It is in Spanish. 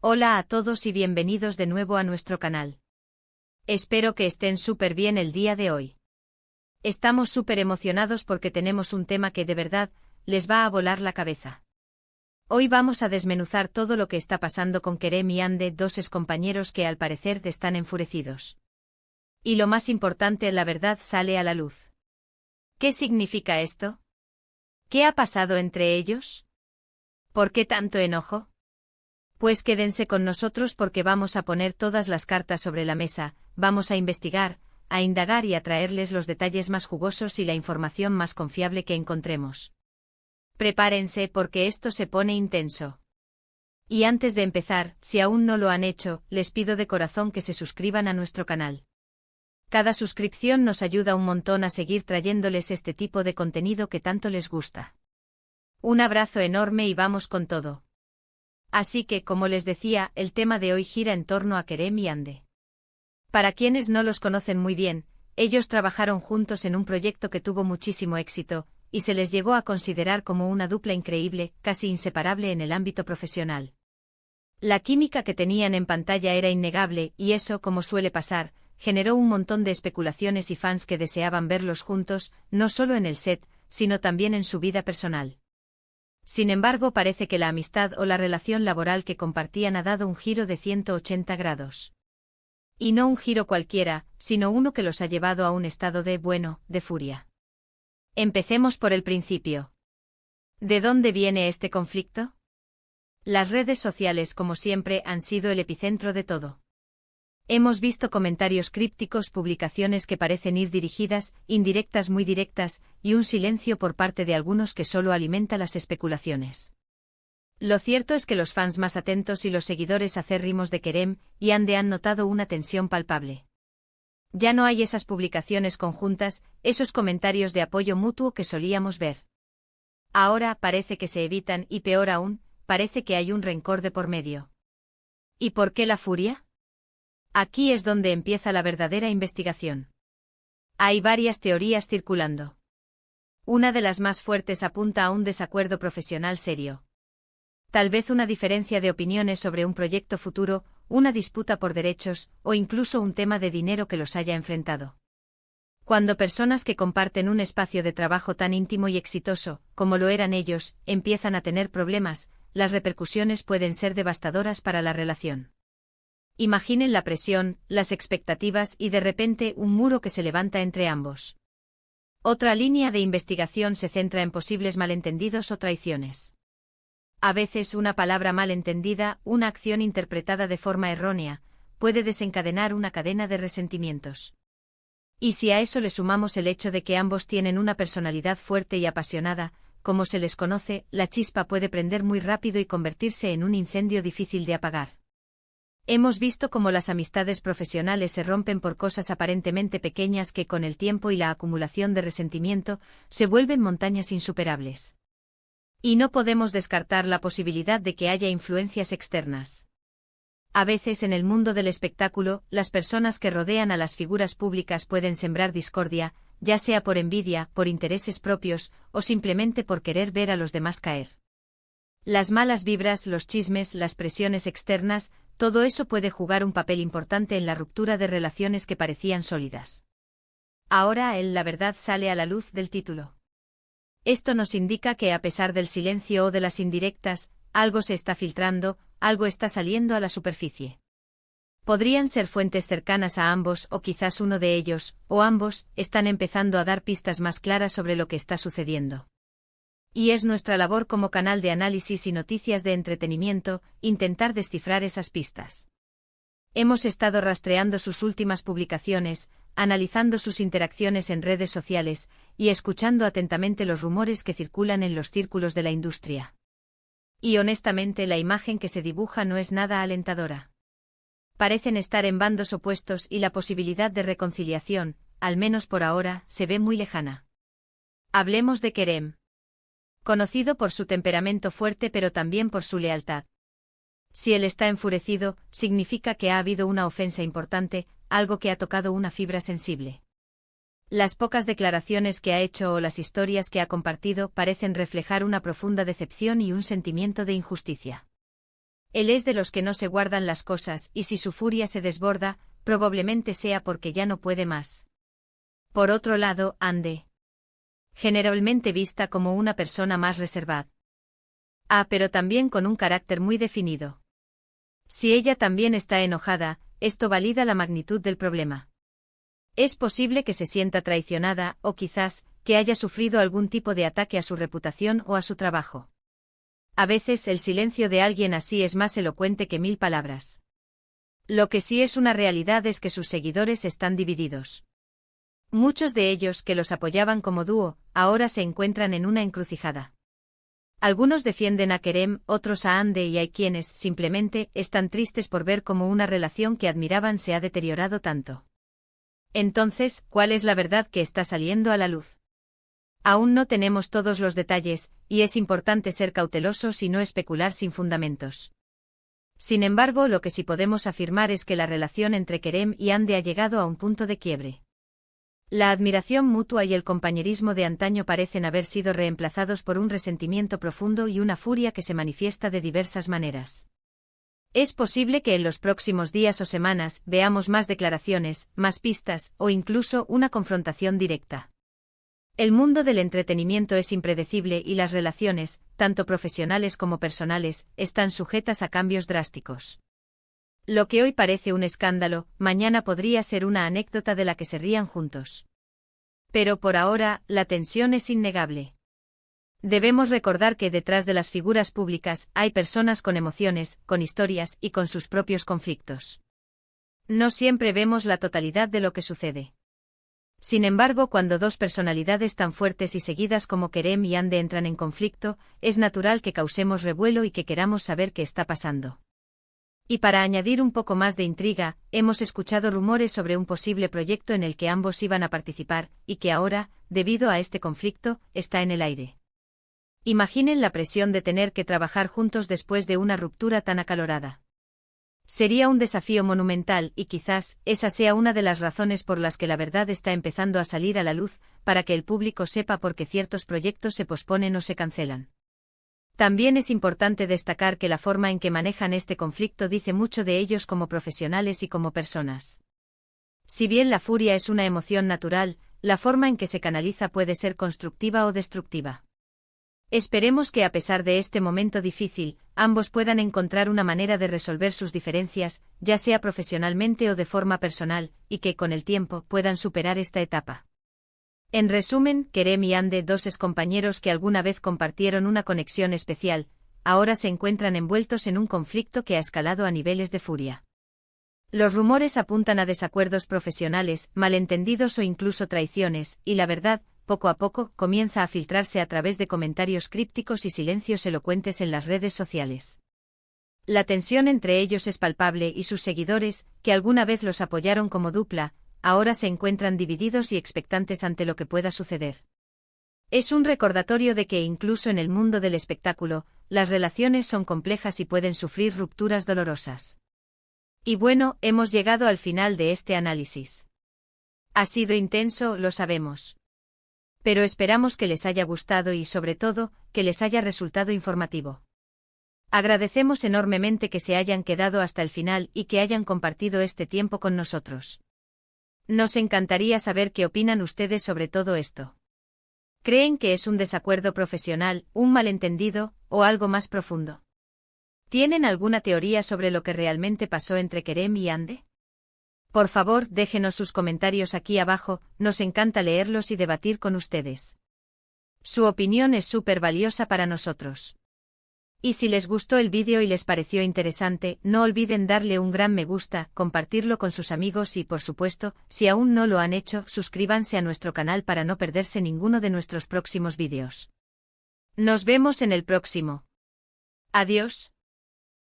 Hola a todos y bienvenidos de nuevo a nuestro canal. Espero que estén súper bien el día de hoy. Estamos súper emocionados porque tenemos un tema que de verdad les va a volar la cabeza. Hoy vamos a desmenuzar todo lo que está pasando con Kerem y Hande, dos excompañeros que al parecer están enfurecidos. Y lo más importante, la verdad sale a la luz. ¿Qué significa esto? ¿Qué ha pasado entre ellos? ¿Por qué tanto enojo? Pues quédense con nosotros porque vamos a poner todas las cartas sobre la mesa, vamos a investigar, a indagar y a traerles los detalles más jugosos y la información más confiable que encontremos. Prepárense porque esto se pone intenso. Y antes de empezar, si aún no lo han hecho, les pido de corazón que se suscriban a nuestro canal. Cada suscripción nos ayuda un montón a seguir trayéndoles este tipo de contenido que tanto les gusta. Un abrazo enorme y vamos con todo. Así que, como les decía, el tema de hoy gira en torno a Kerem y Hande. Para quienes no los conocen muy bien, ellos trabajaron juntos en un proyecto que tuvo muchísimo éxito, y se les llegó a considerar como una dupla increíble, casi inseparable en el ámbito profesional. La química que tenían en pantalla era innegable, y eso, como suele pasar, generó un montón de especulaciones y fans que deseaban verlos juntos, no solo en el set, sino también en su vida personal. Sin embargo, parece que la amistad o la relación laboral que compartían ha dado un giro de 180 grados. Y no un giro cualquiera, sino uno que los ha llevado a un estado de furia. Empecemos por el principio. ¿De dónde viene este conflicto? Las redes sociales, como siempre, han sido el epicentro de todo. Hemos visto comentarios crípticos, publicaciones que parecen ir dirigidas, indirectas muy directas, y un silencio por parte de algunos que solo alimenta las especulaciones. Lo cierto es que los fans más atentos y los seguidores acérrimos de Kerem y Hande han notado una tensión palpable. Ya no hay esas publicaciones conjuntas, esos comentarios de apoyo mutuo que solíamos ver. Ahora parece que se evitan y peor aún, parece que hay un rencor de por medio. ¿Y por qué la furia? Aquí es donde empieza la verdadera investigación. Hay varias teorías circulando. Una de las más fuertes apunta a un desacuerdo profesional serio. Tal vez una diferencia de opiniones sobre un proyecto futuro, una disputa por derechos, o incluso un tema de dinero que los haya enfrentado. Cuando personas que comparten un espacio de trabajo tan íntimo y exitoso, como lo eran ellos, empiezan a tener problemas, las repercusiones pueden ser devastadoras para la relación. Imaginen la presión, las expectativas y de repente un muro que se levanta entre ambos. Otra línea de investigación se centra en posibles malentendidos o traiciones. A veces una palabra mal entendida, una acción interpretada de forma errónea, puede desencadenar una cadena de resentimientos. Y si a eso le sumamos el hecho de que ambos tienen una personalidad fuerte y apasionada, como se les conoce, la chispa puede prender muy rápido y convertirse en un incendio difícil de apagar. Hemos visto cómo las amistades profesionales se rompen por cosas aparentemente pequeñas que con el tiempo y la acumulación de resentimiento se vuelven montañas insuperables. Y no podemos descartar la posibilidad de que haya influencias externas. A veces en el mundo del espectáculo, las personas que rodean a las figuras públicas pueden sembrar discordia, ya sea por envidia, por intereses propios, o simplemente por querer ver a los demás caer. Las malas vibras, los chismes, las presiones externas, todo eso puede jugar un papel importante en la ruptura de relaciones que parecían sólidas. Ahora la verdad sale a la luz del título. Esto nos indica que a pesar del silencio o de las indirectas, algo se está filtrando, algo está saliendo a la superficie. Podrían ser fuentes cercanas a ambos o quizás uno de ellos, o ambos, están empezando a dar pistas más claras sobre lo que está sucediendo. Y es nuestra labor como canal de análisis y noticias de entretenimiento, intentar descifrar esas pistas. Hemos estado rastreando sus últimas publicaciones, analizando sus interacciones en redes sociales, y escuchando atentamente los rumores que circulan en los círculos de la industria. Y honestamente la imagen que se dibuja no es nada alentadora. Parecen estar en bandos opuestos y la posibilidad de reconciliación, al menos por ahora, se ve muy lejana. Hablemos de Kerem. Conocido por su temperamento fuerte pero también por su lealtad. Si él está enfurecido, significa que ha habido una ofensa importante, algo que ha tocado una fibra sensible. Las pocas declaraciones que ha hecho o las historias que ha compartido parecen reflejar una profunda decepción y un sentimiento de injusticia. Él es de los que no se guardan las cosas, y si su furia se desborda, probablemente sea porque ya no puede más. Por otro lado, Ande. Generalmente vista como una persona más reservada. Pero también con un carácter muy definido. Si ella también está enojada, esto valida la magnitud del problema. Es posible que se sienta traicionada, o quizás, que haya sufrido algún tipo de ataque a su reputación o a su trabajo. A veces el silencio de alguien así es más elocuente que 1000 palabras. Lo que sí es una realidad es que sus seguidores están divididos. Muchos de ellos que los apoyaban como dúo, ahora se encuentran en una encrucijada. Algunos defienden a Kerem, otros a Ande y hay quienes, simplemente, están tristes por ver cómo una relación que admiraban se ha deteriorado tanto. Entonces, ¿cuál es la verdad que está saliendo a la luz? Aún no tenemos todos los detalles, y es importante ser cautelosos y no especular sin fundamentos. Sin embargo, lo que sí podemos afirmar es que la relación entre Kerem y Ande ha llegado a un punto de quiebre. La admiración mutua y el compañerismo de antaño parecen haber sido reemplazados por un resentimiento profundo y una furia que se manifiesta de diversas maneras. Es posible que en los próximos días o semanas veamos más declaraciones, más pistas, o incluso una confrontación directa. El mundo del entretenimiento es impredecible y las relaciones, tanto profesionales como personales, están sujetas a cambios drásticos. Lo que hoy parece un escándalo, mañana podría ser una anécdota de la que se rían juntos. Pero por ahora, la tensión es innegable. Debemos recordar que detrás de las figuras públicas hay personas con emociones, con historias y con sus propios conflictos. No siempre vemos la totalidad de lo que sucede. Sin embargo, cuando dos personalidades tan fuertes y seguidas como Kerem y Ande entran en conflicto, es natural que causemos revuelo y que queramos saber qué está pasando. Y para añadir un poco más de intriga, hemos escuchado rumores sobre un posible proyecto en el que ambos iban a participar, y que ahora, debido a este conflicto, está en el aire. Imaginen la presión de tener que trabajar juntos después de una ruptura tan acalorada. Sería un desafío monumental y quizás esa sea una de las razones por las que la verdad está empezando a salir a la luz, para que el público sepa por qué ciertos proyectos se posponen o se cancelan. También es importante destacar que la forma en que manejan este conflicto dice mucho de ellos como profesionales y como personas. Si bien la furia es una emoción natural, la forma en que se canaliza puede ser constructiva o destructiva. Esperemos que a pesar de este momento difícil, ambos puedan encontrar una manera de resolver sus diferencias, ya sea profesionalmente o de forma personal, y que con el tiempo puedan superar esta etapa. En resumen, Kerem y Ande, dos excompañeros que alguna vez compartieron una conexión especial, ahora se encuentran envueltos en un conflicto que ha escalado a niveles de furia. Los rumores apuntan a desacuerdos profesionales, malentendidos o incluso traiciones, y la verdad, poco a poco, comienza a filtrarse a través de comentarios crípticos y silencios elocuentes en las redes sociales. La tensión entre ellos es palpable y sus seguidores, que alguna vez los apoyaron como dupla, ahora se encuentran divididos y expectantes ante lo que pueda suceder. Es un recordatorio de que incluso en el mundo del espectáculo, las relaciones son complejas y pueden sufrir rupturas dolorosas. Y bueno, hemos llegado al final de este análisis. Ha sido intenso, lo sabemos. Pero esperamos que les haya gustado y, sobre todo, que les haya resultado informativo. Agradecemos enormemente que se hayan quedado hasta el final y que hayan compartido este tiempo con nosotros. Nos encantaría saber qué opinan ustedes sobre todo esto. ¿Creen que es un desacuerdo profesional, un malentendido, o algo más profundo? ¿Tienen alguna teoría sobre lo que realmente pasó entre Kerem y Ande? Por favor, déjenos sus comentarios aquí abajo, nos encanta leerlos y debatir con ustedes. Su opinión es súper valiosa para nosotros. Y si les gustó el vídeo y les pareció interesante, no olviden darle un gran me gusta, compartirlo con sus amigos y, por supuesto, si aún no lo han hecho, suscríbanse a nuestro canal para no perderse ninguno de nuestros próximos vídeos. Nos vemos en el próximo. Adiós.